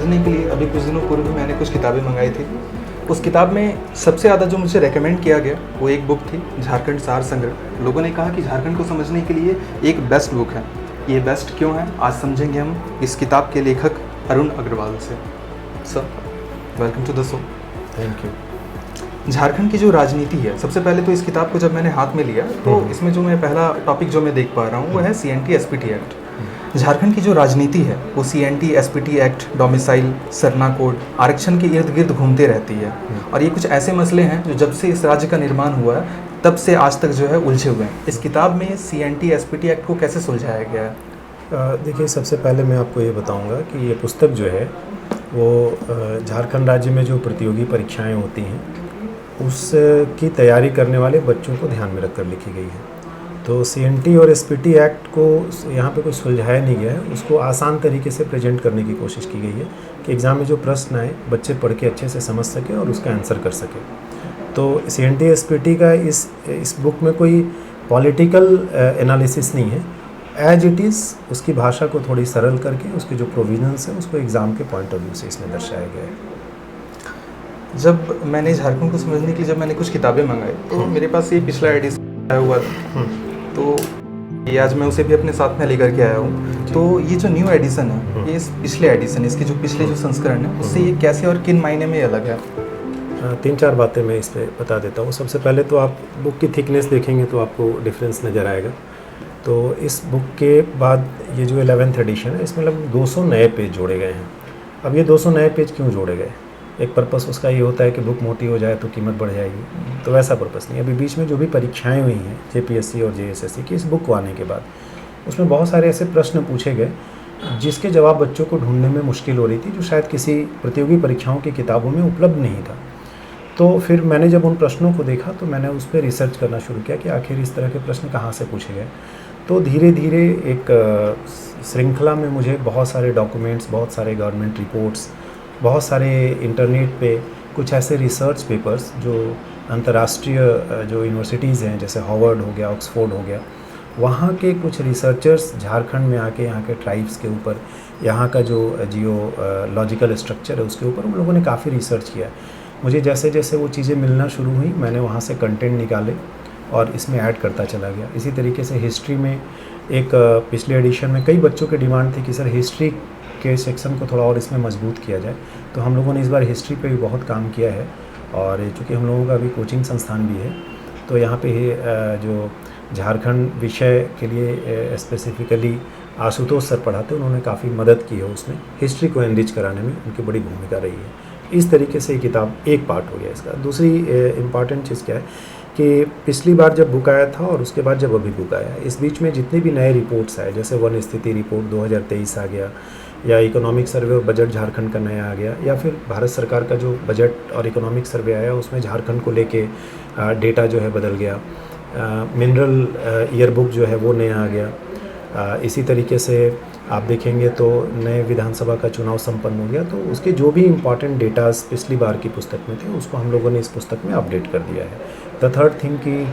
समझने के लिए अभी कुछ दिनों पूर्व मैंने कुछ किताबें मंगाई थी। उस किताब में सबसे ज़्यादा जो मुझे रेकमेंड किया गया वो एक बुक थी, झारखंड सार संग्रह। लोगों ने कहा कि झारखंड को समझने के लिए एक बेस्ट बुक है। ये बेस्ट क्यों है, आज समझेंगे हम इस किताब के लेखक अरुण अग्रवाल से। Sir, welcome to the show. Thank you. Jharkhand की जो राजनीति है, सबसे पहले तो इस किताब को जब मैंने हाथ में लिया तो इसमें जो मैं पहला टॉपिक जो मैं देख पा रहा हूँ वो है CNT SPT एक्ट। झारखंड की जो राजनीति है वो CNT SPT act, domicile, Sarna code, आरक्षण के इर्द गिर्द घूमते रहती है। और ये कुछ ऐसे मसले हैं जो जब से इस राज्य का निर्माण हुआ है तब से आज तक जो है उलझे हुए हैं। इस किताब में CNT SPT एक्ट को कैसे सुलझाया गया है? देखिए, सबसे पहले मैं आपको ये बताऊंगा कि ये पुस्तक जो है वो झारखंड राज्य में जो प्रतियोगी परीक्षाएं होती हैं उसकी तैयारी करने वाले बच्चों को ध्यान में रखकर लिखी गई है। तो CNT और SPT एक्ट को यहाँ पे कोई सुलझाया नहीं गया है, उसको आसान तरीके से प्रेजेंट करने की कोशिश की गई है कि एग्ज़ाम में जो प्रश्न आए बच्चे पढ़ के अच्छे से समझ सके और उसका आंसर कर सके। तो CNT SPT का इस बुक में कोई पॉलिटिकल एनालिसिस नहीं है, एज इट इज़ उसकी भाषा को थोड़ी सरल करके उसके जो प्रोविजंस हैं उसको एग्ज़ाम के पॉइंट ऑफ व्यू से इसमें दर्शाया गया है। जब मैंने झारखंड को समझने के लिए जब मैंने कुछ किताबें मंगाई तो मेरे पास ये पिछला एडिशन आया हुआ था, तो ये आज मैं उसे भी अपने साथ में लेकर के आया हूँ। तो ये जो न्यू एडिशन है, ये इस पिछले एडिशन, इसके जो पिछले जो संस्करण है उससे ये कैसे और किन मायने में अलग है? 3-4 बातें मैं इस पर बता देता हूँ। सबसे पहले तो आप बुक की थिकनेस देखेंगे तो आपको डिफरेंस नज़र आएगा। तो इस बुक के बाद ये जो 11th एडिशन है इसमें लगभग 200 नए पेज जोड़े गए हैं। अब ये 200 नए पेज क्यों जोड़े गए? एक पर्पस उसका ये होता है कि बुक मोटी हो जाए तो कीमत बढ़ जाएगी, तो वैसा पर्पस नहीं। अभी बीच में जो भी परीक्षाएं हुई हैं JPSC और JSSC की, इस बुक को आने के बाद उसमें बहुत सारे ऐसे प्रश्न पूछे गए जिसके जवाब बच्चों को ढूंढने में मुश्किल हो रही थी, जो शायद किसी प्रतियोगी परीक्षाओं की किताबों में उपलब्ध नहीं था। तो फिर मैंने जब उन प्रश्नों को देखा तो मैंने उस पर रिसर्च करना शुरू किया कि आखिर इस तरह के प्रश्न कहाँ से पूछे गए। तो धीरे धीरे एक श्रृंखला में मुझे बहुत सारे डॉक्यूमेंट्स, बहुत सारे गवर्नमेंट रिपोर्ट्स, बहुत सारे इंटरनेट पे कुछ ऐसे रिसर्च पेपर्स जो अंतर्राष्ट्रीय जो यूनिवर्सिटीज़ हैं जैसे हार्वर्ड हो गया, ऑक्सफोर्ड हो गया, वहाँ के कुछ रिसर्चर्स झारखंड में आके यहाँ के ट्राइब्स के ऊपर, यहाँ का जो जियोलॉजिकल स्ट्रक्चर है उसके ऊपर उन लोगों ने काफ़ी रिसर्च किया। मुझे जैसे जैसे वो चीज़ें मिलना शुरू हुई मैंने वहाँ से कंटेंट निकाले और इसमें ऐड करता चला गया। इसी तरीके से हिस्ट्री में एक पिछले एडिशन में कई बच्चों की डिमांड थी कि सर हिस्ट्री के सेक्शन को थोड़ा और इसमें मजबूत किया जाए, तो हम लोगों ने इस बार हिस्ट्री पे भी बहुत काम किया है। और चूँकि हम लोगों का अभी कोचिंग संस्थान भी है तो यहाँ पे जो झारखंड विषय के लिए स्पेसिफिकली आशुतोष सर पढ़ाते हैं, उन्होंने काफ़ी मदद की है उसमें, हिस्ट्री को एनरिच कराने में उनकी बड़ी भूमिका रही है। इस तरीके से ये किताब एक पार्ट हो गया इसका। दूसरी इम्पॉर्टेंट चीज़ क्या है कि पिछली बार जब बुक आया था और उसके बाद जब अभी बुक आया, इस बीच में जितने भी नए रिपोर्ट्स आए, जैसे वन स्थिति रिपोर्ट 2023 आ गया, या इकोनॉमिक सर्वे और बजट झारखंड का नया आ गया, या फिर भारत सरकार का जो बजट और इकोनॉमिक सर्वे आया उसमें झारखंड को लेके डेटा जो है बदल गया, मिनरल ईयरबुक जो है वो नया आ गया। इसी तरीके से आप देखेंगे तो नए विधानसभा का चुनाव संपन्न हो गया, तो उसके जो भी इम्पॉर्टेंट डेटाज पिछली बार की पुस्तक में थे उसको हम लोगों ने इस पुस्तक में अपडेट कर दिया है। द थर्ड थिंग कि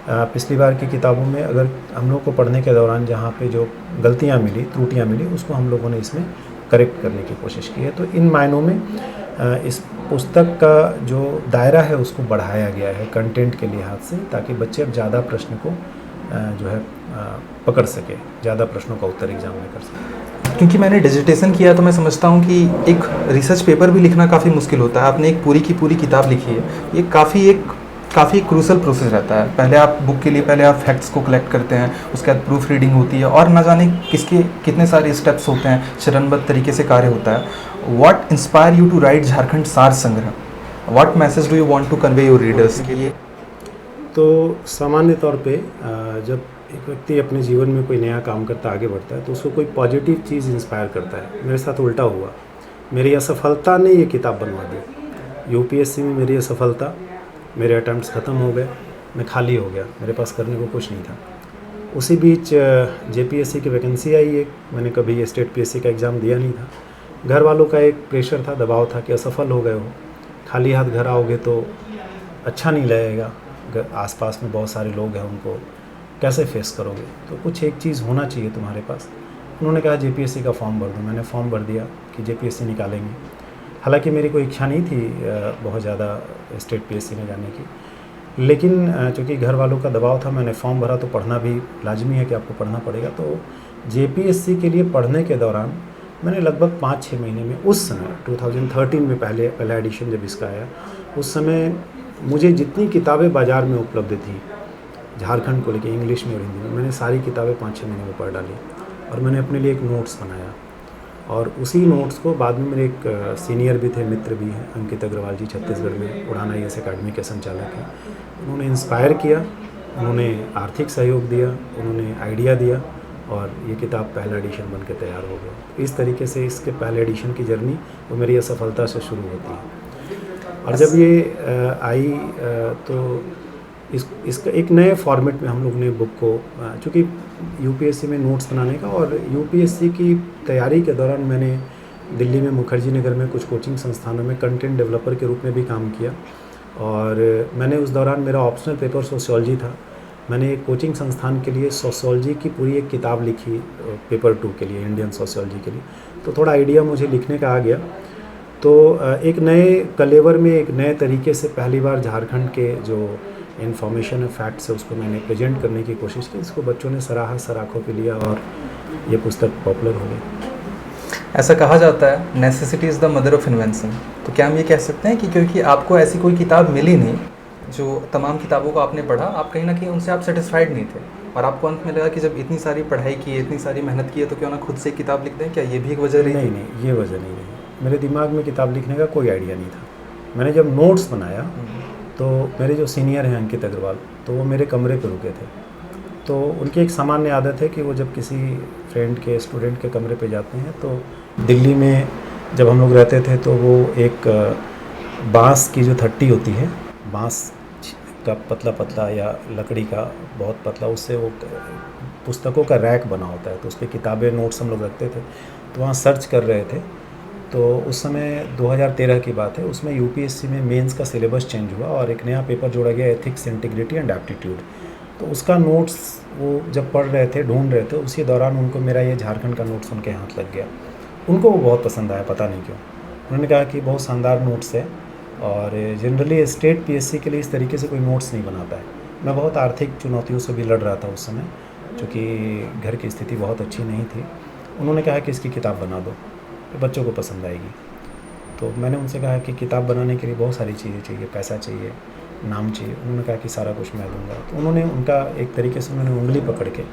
पिछली बार की किताबों में अगर हम लोग को पढ़ने के दौरान जहाँ पे जो गलतियाँ मिली, त्रुटियाँ मिली, उसको हम लोगों ने इसमें करेक्ट करने की कोशिश की है। तो इन मायनों में इस पुस्तक का जो दायरा है उसको बढ़ाया गया है कंटेंट के लिहाज से, ताकि बच्चे अब ज़्यादा प्रश्न को जो है पकड़ सके, ज़्यादा प्रश्नों का उत्तर एग्जाम में कर सके। क्योंकि मैंने डिजिटेशन किया तो मैं समझता हूँ कि एक रिसर्च पेपर भी लिखना काफ़ी मुश्किल होता है। आपने एक पूरी की पूरी किताब लिखी है, ये काफ़ी क्रूशल प्रोसेस रहता है। पहले आप बुक के लिए पहले आप फैक्ट्स को कलेक्ट करते हैं, उसके बाद प्रूफ रीडिंग होती है और ना जाने कितने सारे स्टेप्स होते हैं, चरणबद्ध तरीके से कार्य होता है। What inspire you to write Jharkhand सार संग्रह? What message do you want to convey your readers के लिए? तो सामान्य तौर पे जब एक व्यक्ति अपने जीवन में कोई नया काम करता आगे बढ़ता है तो उसको कोई पॉजिटिव चीज़ इंस्पायर करता है। मेरे साथ उल्टा हुआ, मेरी असफलता ने ये किताब बनवा दी। UPSC में मेरी असफलता, मेरे अटैम्प्ट्स ख़त्म हो गए, मैं खाली हो गया, मेरे पास करने को कुछ नहीं था। उसी बीच JPSC की वैकेंसी आई एक, मैंने कभी स्टेट PSC का एग्ज़ाम दिया नहीं था। घर वालों का एक प्रेशर था, दबाव था कि असफल हो गए हो, खाली हाथ घर आओगे तो अच्छा नहीं लगेगा, आसपास में बहुत सारे लोग हैं, उनको कैसे फेस करोगे, तो कुछ एक चीज़ होना चाहिए तुम्हारे पास। उन्होंने कहा JPSC का फॉर्म भर दो। मैंने फॉर्म भर दिया कि जेपीएससी निकालेंगे। हालांकि मेरी कोई इच्छा नहीं थी बहुत ज़्यादा स्टेट पीएससी में जाने की, लेकिन चूँकि घर वालों का दबाव था, मैंने फॉर्म भरा। तो पढ़ना भी लाजमी है कि आपको पढ़ना पड़ेगा। तो जेपीएससी के लिए पढ़ने के दौरान मैंने लगभग 5-6 महीने में, उस समय 2013 में पहला एडिशन जब इसका आया, उस समय मुझे जितनी किताबें बाज़ार में उपलब्ध थी झारखंड को लेकर, इंग्लिश में और हिंदी में, मैंने सारी किताबें 5-6 महीने में पढ़ डाली। और मैंने अपने लिए एक नोट्स बनाया, और उसी नोट्स को बाद में मेरे एक सीनियर भी थे, मित्र भी हैं, अंकित अग्रवाल जी, छत्तीसगढ़ में उड़ान IAS अकेडमी के संचालक हैं। उन्होंने इंस्पायर किया, उन्होंने आर्थिक सहयोग दिया, उन्होंने आइडिया दिया, और ये किताब पहला एडिशन बन के तैयार हो गया। इस तरीके से इसके पहले एडिशन की जर्नी वो मेरी असफलता से शुरू होती है। और जब ये आई तो इसका एक नए फॉर्मेट में हम लोग ने बुक को, चूँकि यूपीएससी में नोट्स बनाने का, और यूपीएससी की तैयारी के दौरान मैंने दिल्ली में मुखर्जी नगर में कुछ कोचिंग संस्थानों में कंटेंट डेवलपर के रूप में भी काम किया। और मैंने उस दौरान, मेरा ऑप्शनल पेपर सोशियोलॉजी था, मैंने एक कोचिंग संस्थान के लिए सोशियोलॉजी की पूरी एक किताब लिखी पेपर 2 के लिए, इंडियन सोशियोलॉजी के लिए। तो थोड़ा आइडिया मुझे लिखने का आ गया। तो एक नए कलेवर में, एक नए तरीके से पहली बार झारखंड के जो इन्फॉर्मेशन है, फैक्ट्स है, उसको मैंने प्रेजेंट करने की कोशिश की। इसको बच्चों ने सराहा, सराखों पे लिया, और ये पुस्तक पॉपुलर हो गई। ऐसा कहा जाता है necessity is the mother of invention. तो क्या हम ये कह सकते हैं कि क्योंकि आपको ऐसी कोई किताब मिली नहीं, जो तमाम किताबों को आपने पढ़ा, आप कहीं ना कहीं उनसे आप सेटिस्फाइड नहीं थे, और आपको अंत में लगा कि जब इतनी सारी पढ़ाई की है, इतनी सारी मेहनत की है, तो क्यों ना खुद से किताब लिख दें? क्या ये भी एक वजह रही? नहीं, ये वजह नहीं रही। मेरे दिमाग में किताब लिखने का कोई आइडिया नहीं था। मैंने जब नोट्स बनाया तो मेरे जो सीनियर हैं अंकित अग्रवाल, तो वो मेरे कमरे पर रुके थे। तो उनकी एक सामान्य आदत है कि वो जब किसी फ्रेंड के, स्टूडेंट के कमरे पे जाते हैं, तो दिल्ली में जब हम लोग रहते थे, तो वो एक बांस की जो थट्टी होती है, बांस का पतला पतला या लकड़ी का बहुत पतला, उससे वो पुस्तकों का रैक बना होता है। तो उस पर किताबें, नोट्स हम लोग रखते थे। तो वहाँ सर्च कर रहे थे। तो उस समय 2013 की बात है, उसमें यूपीएससी में मेंस का सिलेबस चेंज हुआ और एक नया पेपर जोड़ा गया, एथिक्स, इंटीग्रिटी एंड एप्टीट्यूड। तो उसका नोट्स वो जब पढ़ रहे थे, ढूंढ रहे थे, उसी दौरान उनको मेरा ये झारखंड का नोट्स उनके हाथ लग गया। उनको वो बहुत पसंद आया, पता नहीं क्यों। उन्होंने कहा कि बहुत शानदार नोट्स है, और जनरली स्टेट पीएससी के लिए इस तरीके से कोई नोट्स नहीं बनाता है। मैं बहुत आर्थिक चुनौतियों से भी लड़ रहा था उस समय, क्योंकि घर की स्थिति बहुत अच्छी नहीं थी। उन्होंने कहा कि इसकी किताब बना दो, तो बच्चों को पसंद आएगी। तो मैंने उनसे कहा कि किताब बनाने के लिए बहुत सारी चीज़ें चाहिए, पैसा चाहिए, नाम चाहिए। उन्होंने कहा कि सारा कुछ मैं दूंगा। तो उन्होंने, उनका एक तरीके से उन्होंने उंगली पकड़ के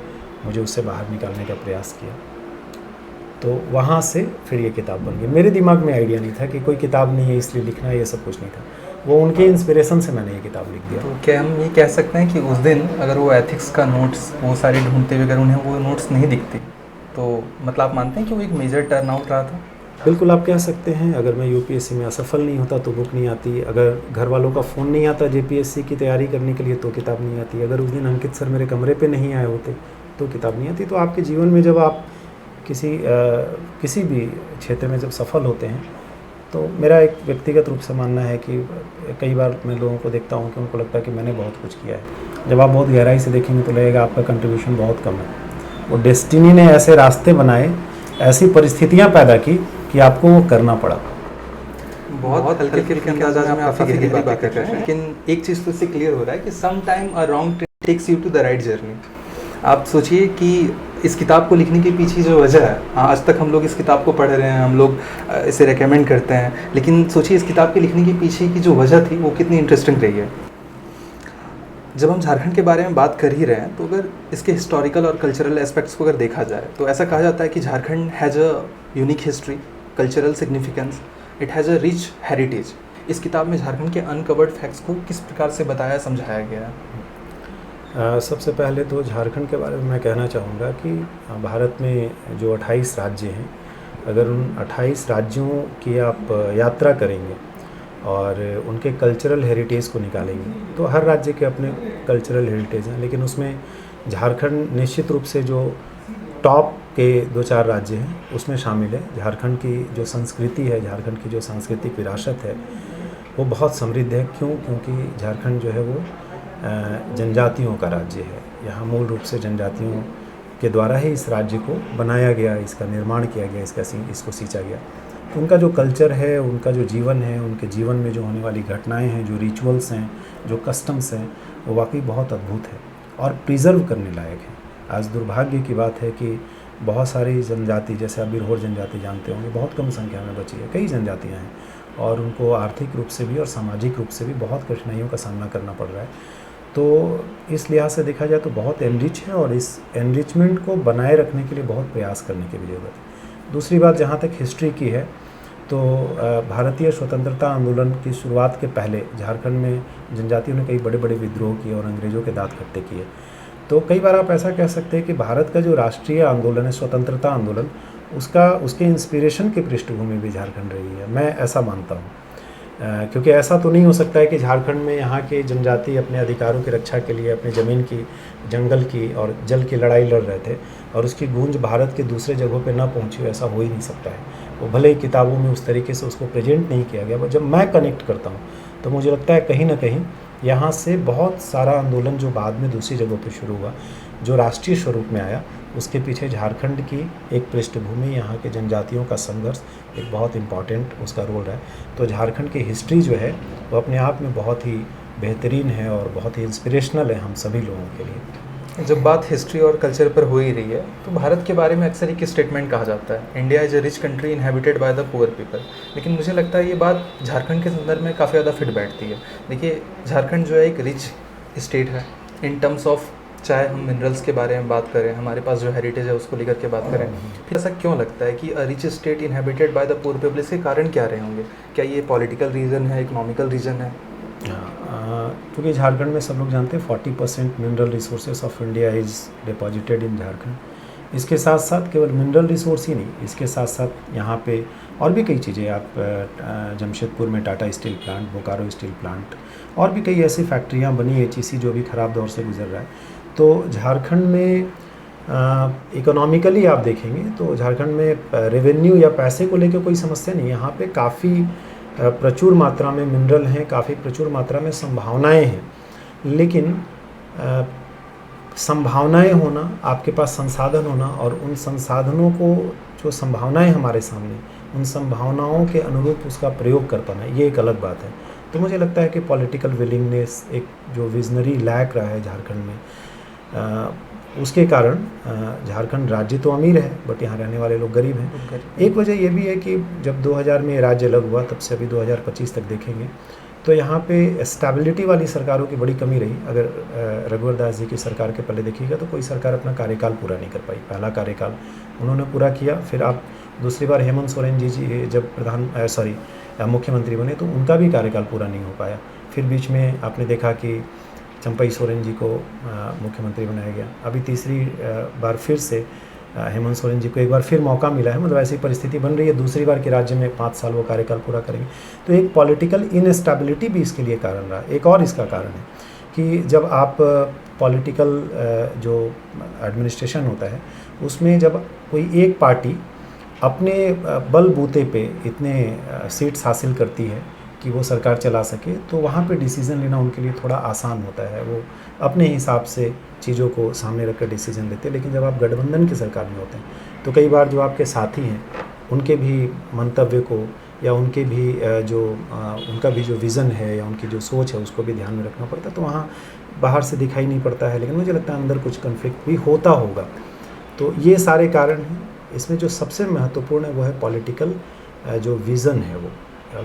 मुझे उससे बाहर निकालने का प्रयास किया। तो वहाँ से फिर ये किताब बन गई। मेरे दिमाग में आइडिया नहीं था कि कोई किताब नहीं है इसलिए लिखना है, ये सब कुछ नहीं था। वो उनके इंस्पिरेशन से मैंने ये किताब लिख दिया। तो क्या हम ये कह सकते हैं कि उस दिन अगर वो एथिक्स का नोट्स वो सारे ढूंढते हुए अगर उन्हें वो नोट्स नहीं दिखती, तो मतलब आप मानते हैं कि वो एक मेजर टर्न आउट रहा था? बिल्कुल, आप कह सकते हैं। अगर मैं यूपीएससी में असफल नहीं होता तो बुक नहीं आती। अगर घर वालों का फ़ोन नहीं आता जेपीएससी की तैयारी करने के लिए तो किताब नहीं आती। अगर उस दिन अंकित सर मेरे कमरे पे नहीं आए होते तो किताब नहीं आती। तो आपके जीवन में जब आप किसी भी क्षेत्र में जब सफल होते हैं, तो मेरा एक व्यक्तिगत रूप से मानना है कि कई बार मैं लोगों को देखता हूँ कि उनको लगता है कि मैंने बहुत कुछ किया है। जब आप बहुत गहराई से देखेंगे तो लगेगा आपका कंट्रीब्यूशन बहुत कम है। वो डेस्टिनी ने ऐसे रास्ते बनाए, ऐसी परिस्थितियाँ पैदा की कि आपको वो करना पड़ा। बहुत हल्के फुल्के अंदाज में आप काफ़ी गहरी बात कर रहे हैं, लेकिन एक चीज़ तो इससे क्लियर हो रहा है कि some time a wrong takes you to the right journey. आप सोचिए कि इस किताब को लिखने के पीछे जो वजह है, आज तक हम लोग इस किताब को पढ़ रहे हैं, हम लोग इसे रेकमेंड करते हैं, लेकिन सोचिए इस किताब के लिखने के पीछे की जो वजह थी वो कितनी इंटरेस्टिंग रही है। जब हम झारखंड के बारे में बात कर ही रहे हैं, तो अगर इसके हिस्टोरिकल और कल्चरल एस्पेक्ट्स को अगर देखा जाए तो ऐसा कहा जाता है कि Jharkhand has a unique history, cultural significance, it has a rich heritage. इस किताब में झारखंड के अनकवर्ड फैक्ट्स को किस प्रकार से बताया, समझाया गया है? सबसे पहले तो झारखंड के बारे में मैं कहना चाहूँगा कि भारत में जो 28 राज्य हैं, अगर उन 28 राज्यों की आप यात्रा करेंगे और उनके कल्चरल हेरिटेज को निकालेंगे, तो हर राज्य के अपने कल्चरल हेरिटेज हैं, लेकिन उसमें झारखंड निश्चित रूप से जो टॉप के 2-4 राज्य हैं उसमें शामिल है। झारखंड की जो संस्कृति है, झारखंड की जो सांस्कृतिक विरासत है, वो बहुत समृद्ध है। क्योंकि झारखंड जो है वो जनजातियों का राज्य है। यहाँ मूल रूप से जनजातियों के द्वारा ही इस राज्य को बनाया गया, इसका निर्माण किया गया, इसको सींचा गया। उनका जो कल्चर है, उनका जो जीवन है, उनके जीवन में जो होने वाली घटनाएं हैं, जो रिचुअल्स हैं, जो कस्टम्स हैं, वो वाकई बहुत अद्भुत है और प्रिजर्व करने लायक है। आज दुर्भाग्य की बात है कि बहुत सारी जनजाति, जैसे आप बिरहोर जनजाति जानते होंगे, बहुत कम संख्या में बची है। कई जनजातियाँ हैं और उनको आर्थिक रूप से भी और सामाजिक रूप से भी बहुत कठिनाइयों का सामना करना पड़ रहा है। तो इस लिहाज से देखा जाए तो बहुत एनरिच है और इस एनरिचमेंट को बनाए रखने के लिए बहुत प्रयास करने की भी ज़रूरत है। दूसरी बात, जहाँ तक हिस्ट्री की है, तो भारतीय स्वतंत्रता आंदोलन की शुरुआत के पहले झारखंड में जनजातियों ने कई बड़े बड़े विद्रोह किए और अंग्रेज़ों के दाँत खट्टे किए। तो कई बार आप ऐसा कह सकते हैं कि भारत का जो राष्ट्रीय आंदोलन है, स्वतंत्रता आंदोलन, उसके इंस्पिरेशन की पृष्ठभूमि भी झारखंड रही है। मैं ऐसा मानता हूँ, क्योंकि ऐसा तो नहीं हो सकता है कि झारखंड में यहाँ के जनजाति अपने अधिकारों की रक्षा के लिए अपने ज़मीन की, जंगल की और जल की लड़ाई लड़ रहे थे और उसकी गूंज भारत के दूसरे जगहों पे ना पहुँची हो, ऐसा हो ही नहीं सकता है। वो भले ही किताबों में उस तरीके से उसको प्रेजेंट नहीं किया गया, पर जब मैं कनेक्ट करता हूँ तो मुझे लगता है कहीं ना कहीं यहाँ से बहुत सारा आंदोलन जो बाद में दूसरी जगहों पे शुरू हुआ, जो राष्ट्रीय स्वरूप में आया, उसके पीछे झारखंड की एक पृष्ठभूमि, यहाँ के जनजातियों का संघर्ष एक बहुत इम्पॉर्टेंट उसका रोल है। तो झारखंड की हिस्ट्री जो है वो अपने आप में बहुत ही बेहतरीन है और बहुत ही इंस्पिरेशनल है हम सभी लोगों के लिए। जब बात हिस्ट्री और कल्चर पर हो ही रही है, तो भारत के बारे में अक्सर एक स्टेटमेंट कहा जाता है, India is a rich country inhabited by the poor people. लेकिन मुझे लगता है ये बात झारखंड के संदर्भ में काफ़ी ज़्यादा फिट बैठती है। देखिए, झारखंड जो है एक रिच स्टेट है इन टर्म्स ऑफ, चाहे हम मिनरल्स के बारे में बात करें, हमारे पास जो हेरिटेज है उसको लेकर के बात करें, फिर ऐसा क्यों लगता है कि rich state inhabited by the poor people? इसके कारण क्या रहे होंगे? क्या ये पॉलिटिकल रीज़न है, इकोनॉमिकल रीज़न है? क्योंकि झारखंड में सब लोग जानते हैं 40% mineral resources of India is deposited in Jharkhand. इसके साथ साथ केवल मिनरल रिसोर्स ही नहीं, इसके साथ साथ यहाँ पे और भी कई चीज़ें, आप जमशेदपुर में Tata steel plant, Bokaro steel plant और भी कई ऐसी फैक्ट्रियाँ बनी, HEC जो भी ख़राब दौर से गुजर रहा है। तो झारखंड में इकोनॉमिकली आप देखेंगे तो झारखंड में रेवेन्यू या पैसे को लेकर कोई समस्या नहीं। यहाँ पे काफ़ी प्रचुर मात्रा में मिनरल हैं, काफ़ी प्रचुर मात्रा में संभावनाएं हैं, लेकिन संभावनाएं होना, आपके पास संसाधन होना और उन संसाधनों को, जो संभावनाएं हमारे सामने, उन संभावनाओं के अनुरूप उसका प्रयोग कर पाना, ये एक अलग बात है। तो मुझे लगता है कि पॉलिटिकल विलिंगनेस, एक जो विजनरी लैक रहा है झारखंड में, उसके कारण झारखंड राज्य तो अमीर है बट यहाँ रहने वाले लोग गरीब हैं। एक वजह यह भी है कि जब 2000 में राज्य अलग हुआ, तब से अभी 2025 तक देखेंगे तो यहाँ पे स्टेबिलिटी वाली सरकारों की बड़ी कमी रही। अगर रघुवर दास जी की सरकार के पहले देखिएगा तो कोई सरकार अपना कार्यकाल पूरा नहीं कर पाई। पहला कार्यकाल उन्होंने पूरा किया, फिर आप दूसरी बार हेमंत सोरेन जी जब मुख्यमंत्री बने तो उनका भी कार्यकाल पूरा नहीं हो पाया। फिर बीच में आपने देखा कि चंपई सोरेन जी को मुख्यमंत्री बनाया गया। अभी तीसरी बार फिर से हेमंत सोरेन जी को एक बार फिर मौका मिला है, मतलब ऐसी परिस्थिति बन रही है दूसरी बार कि राज्य में 5 साल वो कार्यकाल पूरा करेंगे। तो एक पॉलिटिकल इनस्टेबिलिटी भी इसके लिए कारण रहा। एक और इसका कारण है कि जब आप पॉलिटिकल जो एडमिनिस्ट्रेशन होता है उसमें जब कोई एक पार्टी अपने बलबूते पे इतने सीट्स हासिल करती है कि वो सरकार चला सके, तो वहाँ पे डिसीज़न लेना उनके लिए थोड़ा आसान होता है। वो अपने हिसाब से चीज़ों को सामने रख कर डिसीज़न लेते हैं। लेकिन जब आप गठबंधन की सरकार में होते हैं तो कई बार जो आपके साथी हैं उनके भी मंतव्य को या उनके भी उनका भी जो विज़न है या उनकी जो सोच है उसको भी ध्यान में रखना पड़ता है। तो वहाँ बाहर से दिखाई नहीं पड़ता है, लेकिन मुझे लगता है अंदर कुछ कन्फ्लिक्ट भी होता होगा। तो ये सारे कारण हैं। इसमें जो सबसे महत्वपूर्ण है वो है पॉलिटिकल जो विज़न है, वो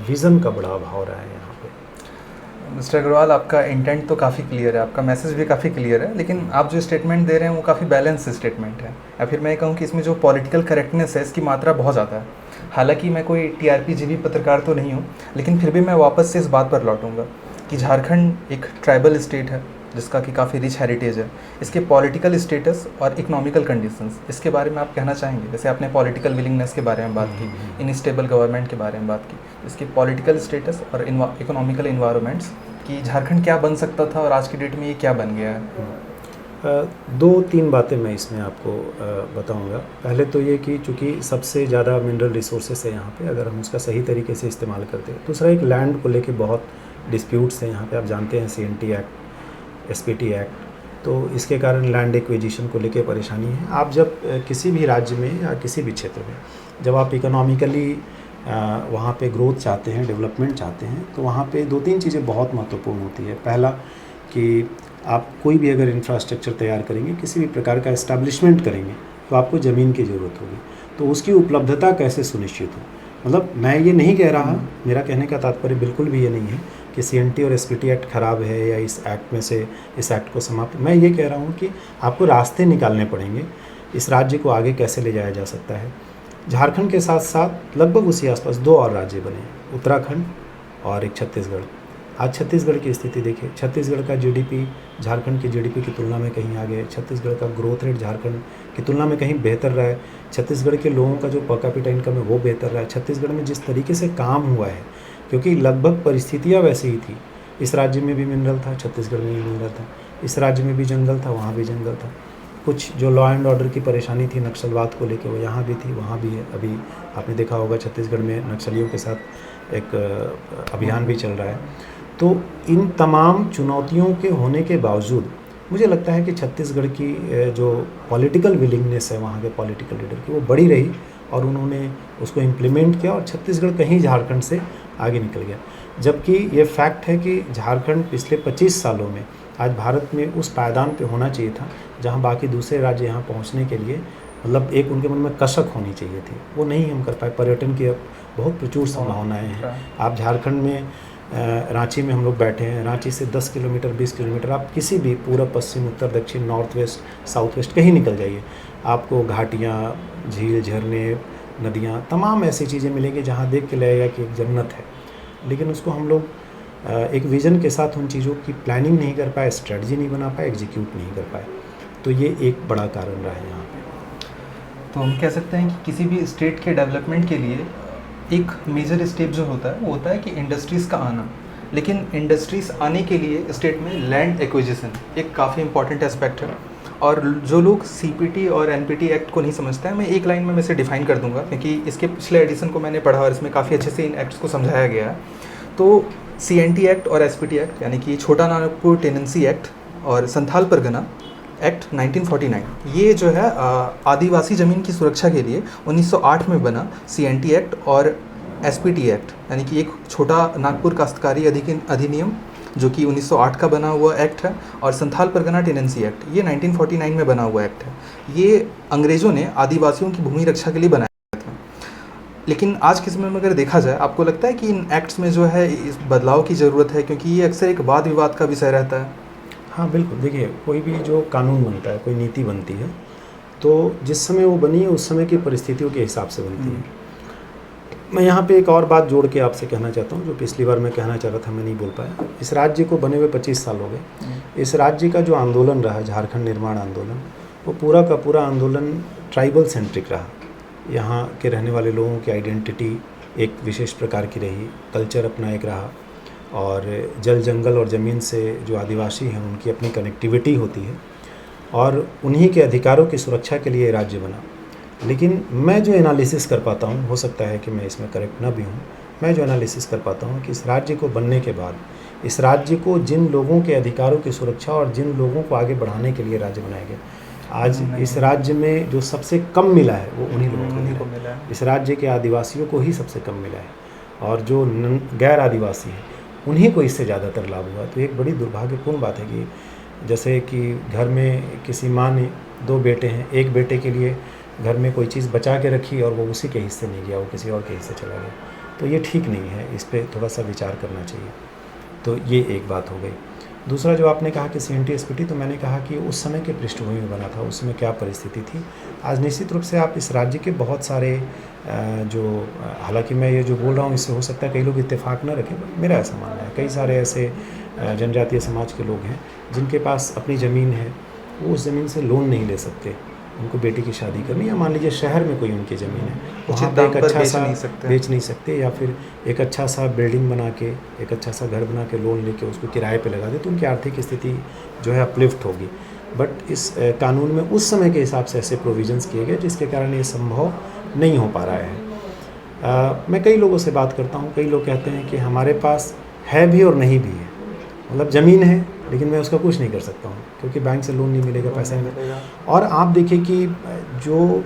विज़न का बड़ा अभाव रहा है यहाँ पे। मिस्टर अग्रवाल, आपका इंटेंट तो काफ़ी क्लियर है, आपका मैसेज भी काफ़ी क्लियर है, लेकिन आप जो स्टेटमेंट दे रहे हैं वो काफ़ी बैलेंस स्टेटमेंट है। या फिर मैं कहूँ कि इसमें जो पॉलिटिकल करेक्टनेस है इसकी मात्रा बहुत ज़्यादा है। हालांकि मैं कोई TRP-जीवी पत्रकार तो नहीं हूँ, लेकिन फिर भी मैं वापस से इस बात पर लौटूंगा कि झारखंड एक ट्राइबल स्टेट है जिसका कि काफ़ी रिच हेरिटेज है। इसके पॉलिटिकल स्टेटस और इकोनॉमिकल कंडीशंस, इसके बारे में आप कहना चाहेंगे? जैसे आपने पॉलिटिकल विलिंगनेस के बारे में बात की, इनस्टेबल गवर्नमेंट के बारे में बात की, इसके पॉलिटिकल स्टेटस और इकोनॉमिकल इन्वायरमेंट्स कि झारखंड क्या बन सकता था और आज की डेट में ये क्या बन गया है। 2-3 बातें मैं इसमें आपको बताऊंगा। पहले तो ये कि चूँकि सबसे ज़्यादा मिनरल रिसोर्सेस है यहाँ पे, अगर हम उसका सही तरीके से इस्तेमाल करते हैं। दूसरा, एक लैंड को लेके बहुत डिस्प्यूट्स हैं यहाँ पे। आप जानते हैं CNT एक्ट, SPT एक्ट, तो इसके कारण लैंड एक्विजिशन को लेके परेशानी है। आप जब किसी भी राज्य में या किसी भी क्षेत्र में जब आप इकोनॉमिकली वहाँ पे ग्रोथ चाहते हैं, डेवलपमेंट चाहते हैं, तो वहाँ पे 2-3 चीज़ें बहुत महत्वपूर्ण होती है। पहला कि आप कोई भी अगर इंफ्रास्ट्रक्चर तैयार करेंगे, किसी भी प्रकार का एस्टैब्लिशमेंट करेंगे, तो आपको ज़मीन की ज़रूरत होगी। तो उसकी उपलब्धता कैसे सुनिश्चित हो? मतलब मैं ये नहीं कह रहा, मेरा कहने का तात्पर्य बिल्कुल भी ये नहीं है कि सीएनटी और एसपीटी एक्ट ख़राब है या इस एक्ट में से इस एक्ट को समाप्त। मैं ये कह रहा हूँ कि आपको रास्ते निकालने पड़ेंगे, इस राज्य को आगे कैसे ले जाया जा सकता है। झारखंड के साथ साथ लगभग उसी आसपास 2 और राज्य बने, उत्तराखंड और एक छत्तीसगढ़। आज छत्तीसगढ़ की स्थिति देखिए, छत्तीसगढ़ का जीडीपी झारखंड की जीडीपी की तुलना में कहीं आगे है, छत्तीसगढ़ का ग्रोथ रेट झारखंड की तुलना में कहीं बेहतर रहा है, छत्तीसगढ़ के लोगों का जो पर कैपिटा इनकम है वो बेहतर रहा है। छत्तीसगढ़ में जिस तरीके से काम हुआ है, क्योंकि लगभग परिस्थितियाँ वैसे ही थी, इस राज्य में भी मिनरल था, छत्तीसगढ़ में भी मिनरल था, इस राज्य में भी जंगल था, वहाँ भी जंगल था। कुछ जो लॉ एंड ऑर्डर की परेशानी थी नक्सलवाद को लेकर, वो यहाँ भी थी, वहाँ भी है। अभी आपने देखा होगा छत्तीसगढ़ में नक्सलियों के साथ एक अभियान भी चल रहा है। तो इन तमाम चुनौतियों के होने के बावजूद मुझे लगता है कि छत्तीसगढ़ की जो पॉलिटिकल विलिंगनेस है वहाँ के पॉलिटिकल लीडर की, वो बड़ी रही और उन्होंने उसको इम्प्लीमेंट किया और छत्तीसगढ़ कहीं झारखंड से आगे निकल गया। जबकि ये फैक्ट है कि झारखंड पिछले 25 सालों में आज भारत में उस पायदान पे होना चाहिए था जहाँ बाकी दूसरे राज्य यहाँ पहुँचने के लिए मतलब एक उनके मन में कसक होनी चाहिए थी, वो नहीं हम कर पाए। पर्यटन की अब बहुत प्रचुर संभावनाएँ हैं। आप झारखंड में रांची में हम लोग बैठे हैं, रांची से 10 किलोमीटर 20 किलोमीटर आप किसी भी पूरब पश्चिम उत्तर दक्षिण नॉर्थ वेस्ट साउथ वेस्ट कहीं निकल जाइए, आपको घाटियाँ, झील, झरने, नदियाँ, तमाम ऐसी चीज़ें मिलेंगी जहाँ देख के लगेगा कि एक जन्नत है। लेकिन उसको हम लोग एक विज़न के साथ उन चीज़ों की प्लानिंग नहीं कर पाए, स्ट्रेटजी नहीं बना पाए, एग्जीक्यूट नहीं कर पाए। तो ये एक बड़ा कारण रहा है यहाँ पे। तो हम कह सकते हैं कि किसी भी स्टेट के डेवलपमेंट के लिए एक मेजर स्टेप जो होता है वो होता है कि इंडस्ट्रीज़ का आना। लेकिन इंडस्ट्रीज़ आने के लिए स्टेट में लैंड एक्विजिशन एक काफ़ी इंपॉर्टेंट एस्पेक्ट है। और जो लोग सीपीटी और एनपीटी एक्ट को नहीं समझते हैं, मैं एक लाइन में इसे डिफ़ाइन कर दूंगा, क्योंकि इसके पिछले एडिशन को मैंने पढ़ा और इसमें काफ़ी अच्छे से इन एक्ट्स को समझाया गया है। तो सीएनटी एक्ट और एसपीटी एक्ट यानी कि छोटा नागपुर टेनेंसी एक्ट और संथाल परगना एक्ट 1949, ये जो है आदिवासी ज़मीन की सुरक्षा के लिए 1908 में बना सीएनटी एक्ट और एसपीटी एक्ट यानी कि एक छोटा नागपुर काश्तकारी अधिनियम जो कि 1908 का बना हुआ एक्ट है, और संथाल परगना टेनेंसी एक्ट ये 1949 में बना हुआ एक्ट है। ये अंग्रेज़ों ने आदिवासियों की भूमि रक्षा के लिए बनाया था। लेकिन आज के समय में अगर देखा जाए, आपको लगता है कि इन एक्ट्स में जो है इस बदलाव की ज़रूरत है, क्योंकि ये अक्सर एक वाद विवाद का विषय रहता है? हाँ बिल्कुल, देखिए कोई भी जो कानून बनता है, कोई नीति बनती है, तो जिस समय वो बनी है उस समय की परिस्थितियों के हिसाब से बनती है। मैं यहाँ पे एक और बात जोड़ के आपसे कहना चाहता हूँ, जो पिछली बार मैं कहना चाह रहा था मैं नहीं बोल पाया। इस राज्य को बने हुए 25 साल हो गए। इस राज्य का जो आंदोलन रहा, झारखंड निर्माण आंदोलन, वो पूरा का पूरा आंदोलन ट्राइबल सेंट्रिक रहा। यहाँ के रहने वाले लोगों की आइडेंटिटी एक विशेष प्रकार की रही, कल्चर अपना एक रहा, और जल जंगल और ज़मीन से जो आदिवासी हैं उनकी अपनी कनेक्टिविटी होती है, और उन्हीं के अधिकारों की सुरक्षा के लिए राज्य बना। लेकिन मैं जो एनालिसिस कर पाता हूँ, हो सकता है कि मैं इसमें करेक्ट ना भी हूँ, मैं जो एनालिसिस कर पाता हूँ कि इस राज्य को बनने के बाद इस राज्य को जिन लोगों के अधिकारों की सुरक्षा और जिन लोगों को आगे बढ़ाने के लिए राज्य बनाया गया, आज इस राज्य में जो सबसे कम मिला है वो उन्हीं लोगों को मिला है। इस राज्य के आदिवासियों को ही सबसे कम मिला है, और जो गैर आदिवासी हैं उन्हीं को इससे ज़्यादातर लाभ हुआ। तो एक बड़ी दुर्भाग्यपूर्ण बात है कि जैसे कि घर में किसी माँ ने 2 बेटे हैं, एक बेटे के लिए घर में कोई चीज़ बचा के रखी और वो उसी के हिस्से नहीं गया, वो किसी और के हिस्से चला गया। तो ये ठीक नहीं है, इस पर थोड़ा सा विचार करना चाहिए। तो ये एक बात हो गई। दूसरा जो आपने कहा कि सीएनटी एसपीटी, तो मैंने कहा कि उस समय के पृष्ठभूमि में बना था, उस समय क्या परिस्थिति थी। आज निश्चित रूप से आप इस राज्य के बहुत सारे जो, हालांकि मैं ये जो बोल रहा हूँ इससे हो सकता है कई लोग इत्तेफाक न रखें, मेरा ऐसा मानना है, कई सारे ऐसे जनजातीय समाज के लोग हैं जिनके पास अपनी ज़मीन है, वो उस ज़मीन से लोन नहीं ले सकते, उनको बेटी की शादी करनी, या मान लीजिए शहर में कोई उनकी ज़मीन है, वहाँ पे एक अच्छा सा बेच नहीं सकते, या फिर एक अच्छा सा बिल्डिंग बना के, एक अच्छा सा घर बना के लोन लेके उसको किराए पे लगा दे, तो उनकी आर्थिक स्थिति जो है अपलिफ्ट होगी। बट इस कानून में उस समय के हिसाब से ऐसे प्रोविजंस किए गए जिसके कारण ये संभव नहीं हो पा रहा है। मैं कई लोगों से बात करता हूँ, कई लोग कहते हैं कि हमारे पास है भी और नहीं भी है, मतलब ज़मीन है लेकिन मैं उसका कुछ नहीं कर सकता हूँ क्योंकि बैंक से लोन नहीं मिलेगा, पैसा नहीं मिलेगा। और आप देखिए कि जो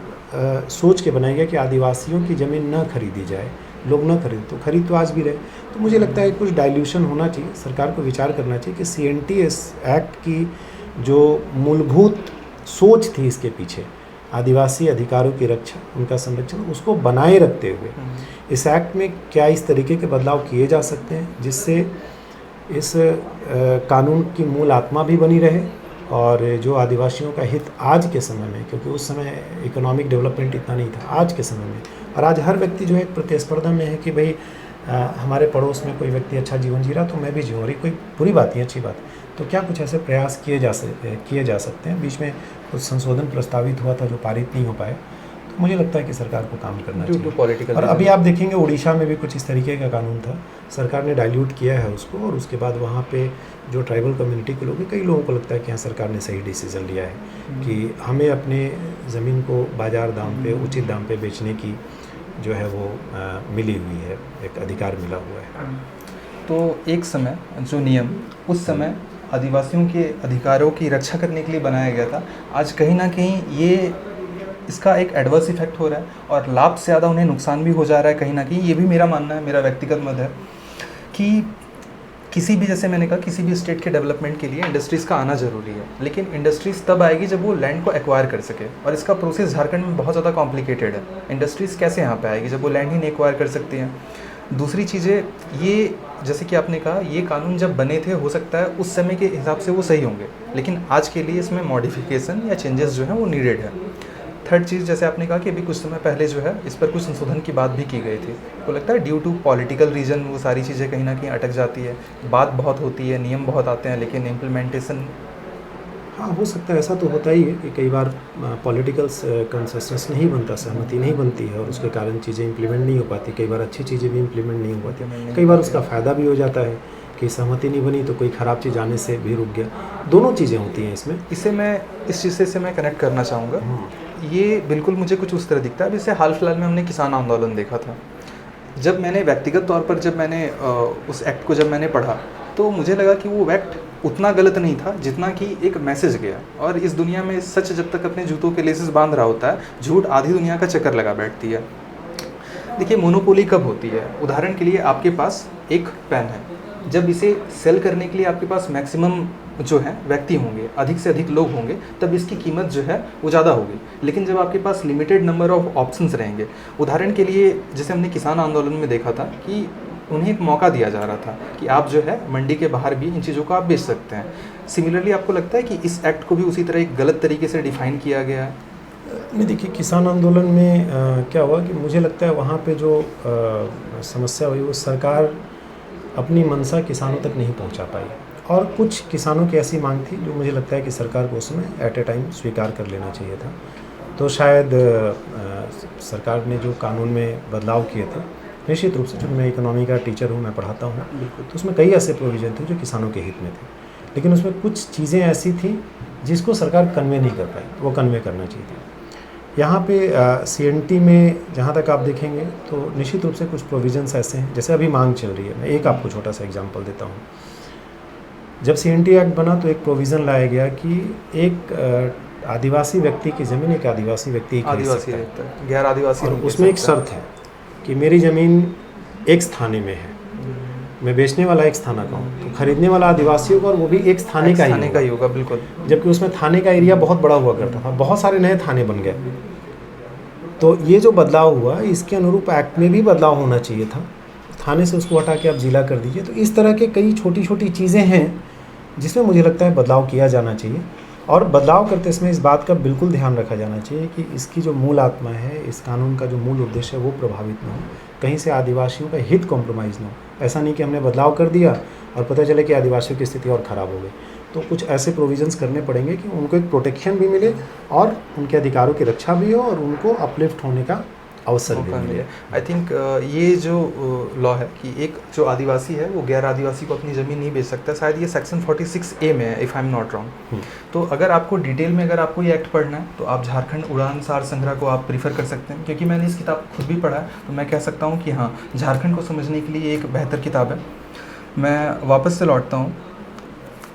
सोच के बनाया गया कि आदिवासियों की ज़मीन न खरीदी जाए, लोग न खरीद, तो खरीद तो आज भी रहे। तो मुझे लगता है कुछ डाइल्यूशन होना चाहिए, सरकार को विचार करना चाहिए कि CNTS एक्ट की जो मूलभूत सोच थी इसके पीछे, आदिवासी अधिकारों की रक्षा, उनका संरक्षण, उसको बनाए रखते हुए इस एक्ट में क्या इस तरीके के बदलाव किए जा सकते हैं जिससे इस कानून की मूल आत्मा भी बनी रहे और जो आदिवासियों का हित आज के समय में, क्योंकि उस समय इकोनॉमिक डेवलपमेंट इतना नहीं था, आज के समय में, और आज हर व्यक्ति जो है एक प्रतिस्पर्धा में है कि भाई हमारे पड़ोस में कोई व्यक्ति अच्छा जीवन जी रहा तो मैं भी जीऊँ, और ये कोई बुरी बात नहीं, अच्छी बात। तो क्या कुछ ऐसे प्रयास किए जा सकते हैं। बीच में कुछ संशोधन प्रस्तावित हुआ था जो पारित नहीं हो पाए, तो मुझे लगता है कि सरकार को काम करना चाहिए। और अभी आप देखेंगे उड़ीसा में भी कुछ इस तरीके का कानून था, सरकार ने डाइल्यूट किया है उसको, और उसके बाद वहाँ पे जो ट्राइबल कम्युनिटी के लोग हैं, कई लोगों को लगता है कि हाँ सरकार ने सही डिसीजन लिया है कि हमें अपने ज़मीन को बाज़ार दाम पे, उचित दाम पे बेचने की जो है वो मिली हुई है, एक अधिकार मिला हुआ है। तो एक समय जो नियम उस समय आदिवासियों के अधिकारों की रक्षा करने के लिए बनाया गया था, आज कहीं ना कहीं ये इसका एक एडवर्स इफेक्ट हो रहा है और लाभ से ज़्यादा उन्हें नुकसान भी हो जा रहा है कहीं ना कहीं। ये भी मेरा मानना है, मेरा व्यक्तिगत मत है कि किसी भी, जैसे मैंने कहा, किसी भी स्टेट के डेवलपमेंट के लिए इंडस्ट्रीज़ का आना ज़रूरी है, लेकिन इंडस्ट्रीज़ तब आएगी जब वो लैंड को एक्वायर कर सके, और इसका प्रोसेस झारखंड में बहुत ज़्यादा कॉम्प्लिकेटेड है। इंडस्ट्रीज़ कैसे यहाँ पे आएगी जब वो लैंड ही नहीं एक्वायर कर सकती हैं। दूसरी चीज़ें, ये जैसे कि आपने कहा, ये कानून जब बने थे हो सकता है उस समय के हिसाब से वो सही होंगे, लेकिन आज के लिए इसमें मॉडिफिकेशन या चेंजेस जो हैं वो नीडेड है। थर्ड चीज़, जैसे आपने कहा कि अभी कुछ समय पहले जो है इस पर कुछ संशोधन की बात भी की गई थी, तो लगता है ड्यू टू पॉलिटिकल रीजन वो सारी चीज़ें कहीं ना कहीं अटक जाती है। बात बहुत होती है, नियम बहुत आते हैं, लेकिन इम्प्लीमेंटेशन, हाँ हो सकता है, ऐसा तो होता ही है कि कई बार पॉलिटिकल कंसेंसस नहीं बनता, सहमति नहीं बनती है, और उसके कारण चीज़ें इम्प्लीमेंट नहीं हो पाती। कई बार अच्छी चीज़ें भी इम्प्लीमेंट नहीं हो पाती, कई बार उसका फ़ायदा भी हो जाता है कि सहमति नहीं बनी तो कोई ख़राब चीज़ आने से भी रुक गया। दोनों चीज़ें होती हैं इसमें। इस चीज़ से मैं कनेक्ट करना चाहूँगा। ये बिल्कुल मुझे कुछ उस तरह दिखता है। अब इसे हाल फिलहाल में हमने किसान आंदोलन देखा था। जब मैंने व्यक्तिगत तौर पर जब मैंने उस एक्ट को जब मैंने पढ़ा तो मुझे लगा कि वो एक्ट उतना गलत नहीं था जितना कि एक मैसेज गया। और इस दुनिया में सच जब तक अपने जूतों के लेसेस बांध रहा होता है, झूठ आधी दुनिया का चक्कर लगा बैठती है। देखिए, मोनोपोली कब होती है? उदाहरण के लिए आपके पास एक पेन है, जब इसे सेल करने के लिए आपके पास मैक्सिमम जो है व्यक्ति होंगे, अधिक से अधिक लोग होंगे, तब इसकी कीमत जो है वो ज़्यादा होगी। लेकिन जब आपके पास लिमिटेड नंबर ऑफ ऑप्शंस रहेंगे, उदाहरण के लिए जैसे हमने किसान आंदोलन में देखा था कि उन्हें एक मौका दिया जा रहा था कि आप जो है मंडी के बाहर भी इन चीज़ों को आप बेच सकते हैं। सिमिलरली आपको लगता है कि इस एक्ट को भी उसी तरह एक गलत तरीके से डिफ़ाइन किया गया है? नहीं, देखिए किसान आंदोलन में क्या हुआ कि मुझे लगता है वहाँ पे जो समस्या हुई वो सरकार अपनी मंशा किसानों तक नहीं पहुँचा पाई, और कुछ किसानों की ऐसी मांग थी जो मुझे लगता है कि सरकार को उसमें एट ए टाइम स्वीकार कर लेना चाहिए था। तो शायद सरकार ने जो कानून में बदलाव किए थे, निश्चित रूप से, चूँकि मैं इकोनॉमी का टीचर हूँ, मैं पढ़ाता हूँ, तो उसमें कई ऐसे प्रोविज़न थे जो किसानों के हित में थे, लेकिन उसमें कुछ चीज़ें ऐसी थी जिसको सरकार कन्वे नहीं कर पाई, वो कन्वे करना चाहिए था। यहाँ पे CNT में जहाँ तक आप देखेंगे तो निश्चित रूप से कुछ प्रोविज़न्स ऐसे हैं, जैसे अभी मांग चल रही है। मैं एक आपको छोटा सा एग्जांपल देता हूँ। जब CNT एक्ट बना तो एक प्रोविज़न लाया गया कि एक आदिवासी व्यक्ति की ज़मीन एक आदिवासी व्यक्ति खरीद सकता है, गैर आदिवासी, और उसमें एक शर्त है कि मेरी ज़मीन X थाने में है, मैं बेचने वाला X थाना का हूँ, तो खरीदने वाला आदिवासी होगा और वो भी X थाने का ही होगा। बिल्कुल। जबकि उसमें थाने का एरिया बहुत बड़ा हुआ करता था, बहुत सारे नए थाने बन गए। तो ये जो बदलाव हुआ, इसके अनुरूप एक्ट में भी बदलाव होना चाहिए था, थाने से उसको हटा के आप जिला कर दीजिए। तो इस तरह के कई छोटी छोटी चीज़ें हैं जिसमें मुझे लगता है बदलाव किया जाना चाहिए, और बदलाव करते समय इस बात का बिल्कुल ध्यान रखा जाना चाहिए कि इसकी जो मूल आत्मा है, इस कानून का जो मूल उद्देश्य है, वो प्रभावित ना हो, कहीं से आदिवासियों का हित कॉम्प्रोमाइज़ ना हो। ऐसा नहीं कि हमने बदलाव कर दिया और पता चले कि आदिवासियों की स्थिति और ख़राब हो गई। तो कुछ ऐसे प्रोविज़न्स करने पड़ेंगे कि उनको एक प्रोटेक्शन भी मिले और उनके अधिकारों की रक्षा भी हो और उनको अपलिफ्ट होने का अवसर भी मिले। आई थिंक ये जो लॉ है कि एक जो आदिवासी है वो गैर आदिवासी को अपनी ज़मीन नहीं बेच सकता, शायद ये सेक्शन 46A में है, if I am not wrong. तो अगर आपको डिटेल में अगर आपको ये एक्ट पढ़ना है तो आप झारखंड उड़ान सार संग्रह को आप प्रीफर कर सकते हैं, क्योंकि मैंने इस किताब खुद भी पढ़ा है, तो मैं कह सकता हूँ कि हाँ, झारखंड को समझने के लिए एक बेहतर किताब है। मैं वापस से लौटता हूँ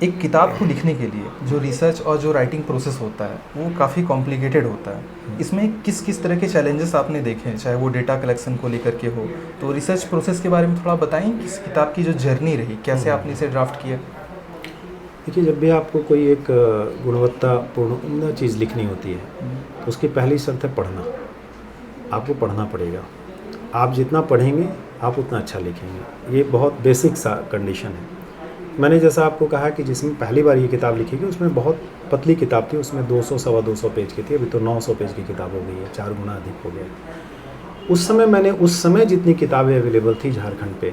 एक किताब को लिखने के लिए जो रिसर्च और जो राइटिंग प्रोसेस होता है वो काफ़ी कॉम्प्लिकेटेड होता है। इसमें किस किस तरह के चैलेंजेस आपने देखे हैं, चाहे वो डेटा कलेक्शन को लेकर के हो, तो रिसर्च प्रोसेस के बारे में थोड़ा बताएं। इस किताब की जो जर्नी रही, कैसे आपने इसे ड्राफ्ट किया? देखिए, जब भी आपको कोई एक गुणवत्तापूर्ण उम्दा चीज़ लिखनी होती है तो उसकी पहली शर्त है पढ़ना। आपको पढ़ना पड़ेगा। आप जितना पढ़ेंगे आप उतना अच्छा लिखेंगे। ये बहुत बेसिक सा कंडीशन है। मैंने जैसा आपको कहा कि जिसमें पहली बार ये किताब लिखी गई उसमें बहुत पतली किताब थी, उसमें 200 सवा 200 पेज की थी। अभी तो 900 पेज की किताब हो गई है, 4 गुना अधिक हो गया। उस समय जितनी किताबें अवेलेबल थी झारखंड पे